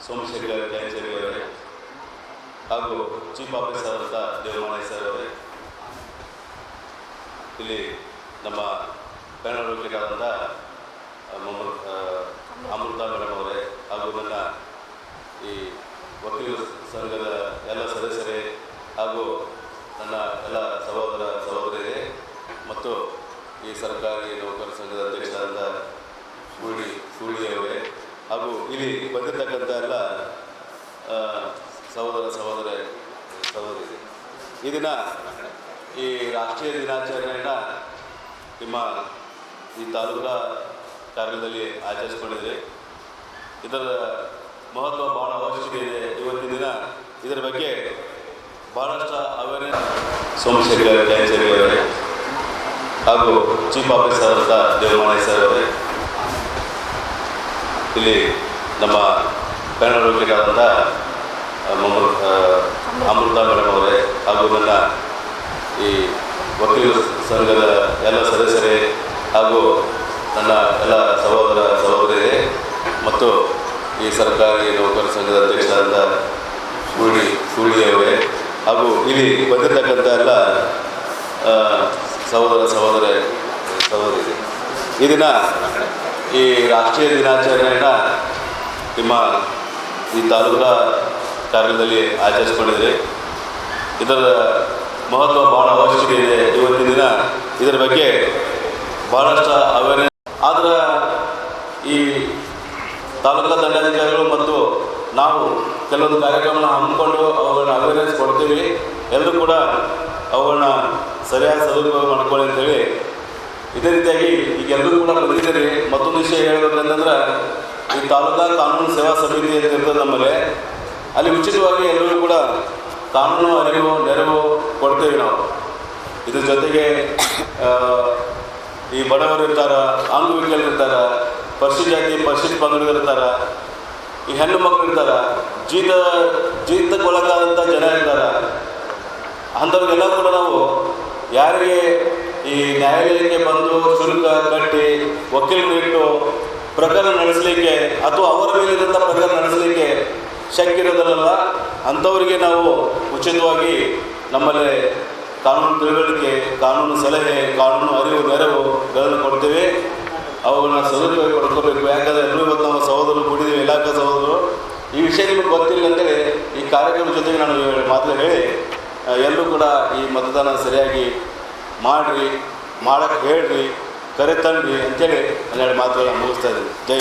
ಸೋಮಶೇಖರ್ ಕ್ಯಾನ್ಸರಿ ಅವರೇ ಹಾಗೂ chief officer ಆದಂಥ ದೇವಮಾಣಿ ಸರ್ ಅವರೇ, ಇಲ್ಲಿ ನಮ್ಮ ಕನ್ನಡ ವಕೀಲರಾದಂಥ ಅಮೃತ ಮೇಡಮ್ ಅವರೇ ಹಾಗೂ ನನ್ನ ಈ ವಕೀಲ ಸಂಘದ ಎಲ್ಲ ಸದಸ್ಯರೇ ಹಾಗೂ ನನ್ನ ಎಲ್ಲ ಸಹೋದರ ಸಹೋದರಿಯರೇ ಮತ್ತು ಈ ಸರ್ಕಾರಿ ನೌಕರ ಸಂಘದ ಅಧ್ಯಕ್ಷರಾದ ಸೂಳಿ ಅವರೇ ಹಾಗೂ ಇಲ್ಲಿ ಬಂದಿರತಕ್ಕಂಥ ಎಲ್ಲ ಸಹೋದರ ಸಹೋದರಿ, ಈ ದಿನ ಈ ರಾಷ್ಟ್ರೀಯ ದಿನಾಚರಣೆಯನ್ನು ನಿಮ್ಮ ಈ ತಾಲೂಕಾ ಕಾರ್ಯದಲ್ಲಿ ಆಚರಿಸ್ಕೊಂಡಿದೆ. ಇದರ ಮಹತ್ವ ಭಾಳ ಅವಶ್ಯಕತೆ ಇದೆ. ಇವತ್ತಿನ ದಿನ ಇದರ ಬಗ್ಗೆ ಭಾಳಷ್ಟು ಅವೇರ್ನೆಸ್. ಸೋಮಶೇಖರ್ ಕ್ಯಾನ್ಸರಿ ಅವರೇ ಹಾಗೂ ಚೀಫ್ ಆಫೀಸರ್ ಆದಂಥ ದೇವಮಾಣಿ ಸರ್ ಅವರೇ, ಇಲ್ಲಿ ನಮ್ಮ ಕನ್ನಡ ವಕೀಲರಾದಂಥ ಅಮೃತ ಮೇಡಮ್ ಅವರೇ ಹಾಗೂ ನನ್ನ ಈ ವಕೀಲ ಸಂಘದ ಎಲ್ಲ ಸದಸ್ಯರೇ ಹಾಗೂ ನನ್ನ ಎಲ್ಲ ಸಹೋದರ ಸಹೋದರಿಯರೇ ಮತ್ತು ಈ ಸರ್ಕಾರಿ ನೌಕರ ಸಂಘದ ಅಧ್ಯಕ್ಷರಾದ ಸೂಳಿ ಅವರೇ ಹಾಗೂ ಇಲ್ಲಿ ಬಂದಿರತಕ್ಕಂಥ ಎಲ್ಲ ಸಹೋದರ ಸಹೋದರಿ, ಈ ದಿನ ಈ ರಾಷ್ಟ್ರೀಯ ದಿನಾಚರಣೆಯನ್ನು ನಿಮ್ಮ ಈ ತಾಲೂಕಾ ಕಾರ್ಯದಲ್ಲಿ ಆಚರಿಸ್ಕೊಂಡಿದೆ. ಇದರ ಮಹತ್ವ ಭಾಳ ಅವಶ್ಯಕತೆ ಇದೆ. ಇವತ್ತಿನ ದಿನ ಇದರ ಬಗ್ಗೆ ಭಾಳಷ್ಟು ಅವೇರ್ನೆಸ್. ಆದರೆ ಈ ತಾಲೂಕಾ ದಂಡಾಧಿಕಾರಿಗಳು ಮತ್ತು ನಾವು ಕೆಲವೊಂದು ಕಾರ್ಯಕ್ರಮನ ಹಮ್ಮಿಕೊಂಡು ಅವುಗಳನ್ನ ಅವೇರ್ನೆಸ್ ಕೊಡ್ತೀವಿ. ಎಲ್ಲರೂ ಕೂಡ ಅವುಗಳನ್ನ ಸರಿಯಾದ ಸದುಪಯೋಗ ಮಾಡ್ಕೊಳ್ಳಿ ಅಂತೇಳಿ, ಇದೇ ರೀತಿಯಾಗಿ ಈಗ ಎಲ್ಲರೂ ಕೂಡ ಬಂದಿದ್ದೀರಿ. ಮತ್ತೊಂದು ವಿಷಯ ಹೇಳಬೇಕಂತಂದ್ರೆ, ಈ ತಾಲೂಕಾ ಕಾನೂನು ಸೇವಾ ಸಮಿತಿ ಅಂತ ಇರ್ತದೆ ನಮ್ಮಲ್ಲಿ. ಅಲ್ಲಿ ಉಚಿತವಾಗಿ ಎಲ್ಲರೂ ಕೂಡ ಕಾನೂನು ಅರಿವು ನೆರವು ಕೊಡ್ತೇವೆ ನಾವು. ಇದ್ರ ಜೊತೆಗೆ ಈ ಬಡವರು ಇರ್ತಾರೆ, ಅಂಗವಿಕಲರು ಇರ್ತಾರೆ, ಪರಿಶಿಷ್ಟ ಜಾತಿ ಪರಿಶಿಷ್ಟ ಪಂಗಡಗಳು ಇರ್ತಾರೆ, ಈ ಹೆಣ್ಣು ಮಕ್ಕಳು ಇರ್ತಾರೆ, ಜೀತಕ್ಕೊಳಗಾದಂಥ ಜನ ಇರ್ತಾರೆ. ಅಂಥವ್ರಿಗೆಲ್ಲ ಕೂಡ ನಾವು ಯಾರಿಗೆ ಈ ನ್ಯಾಯಾಲಯಕ್ಕೆ ಬಂದು ಶುಲ್ಕ ಕಟ್ಟಿ ವಕೀಲರು ಇಟ್ಟು ಪ್ರಕರಣ ನಡೆಸಲಿಕ್ಕೆ ಅಥವಾ ಅವರ ಮೇಲಿರುವಂಥ ಪ್ರಕರಣ ನಡೆಸಲಿಕ್ಕೆ ಶಕ್ತಿ ಇರೋದಲ್ಲ, ಅಂಥವರಿಗೆ ನಾವು ಉಚಿತವಾಗಿ ನಮ್ಮಲ್ಲಿ ಕಾನೂನು ತಿಳುವಳಿಕೆ, ಕಾನೂನು ಸಲಹೆ, ಕಾನೂನು ಅರಿವು ನೆರವುಗಳನ್ನು ಕೊಡ್ತೀವಿ. ಅವುಗಳನ್ನ ಸದುಪಯೋಗ ಪಡ್ಕೋಬೇಕು. ಯಾಕಂದರೆ ಎಲ್ಲರೂ ಇವತ್ತು ನಮ್ಮ ಸಹೋದರರು ಕೂಡಿದ್ದೀವಿ, ಇಲಾಖಾ ಸಹೋದರರು. ಈ ವಿಷಯ ನಿಮಗೆ ಗೊತ್ತಿಲ್ಲ ಅಂತೇಳಿ ಈ ಕಾರ್ಯಕ್ರಮದ ಜೊತೆಗೆ ನಾನು ಮಾತು ಹೇಳಿ, ಎಲ್ಲರೂ ಕೂಡ ಈ ಮತದಾನ ಸರಿಯಾಗಿ ಮಾಡಿರಿ, ಮಾಡೋಕ್ಕೆ ಹೇಳ್ರಿ, ಕರೆ ತನ್ನಿರಿ ಅಂತೇಳಿ 12 ಮಾತುಗಳನ್ನು ಮುಗಿಸ್ತಾ ಇದ್ದೀನಿ. ಜೈ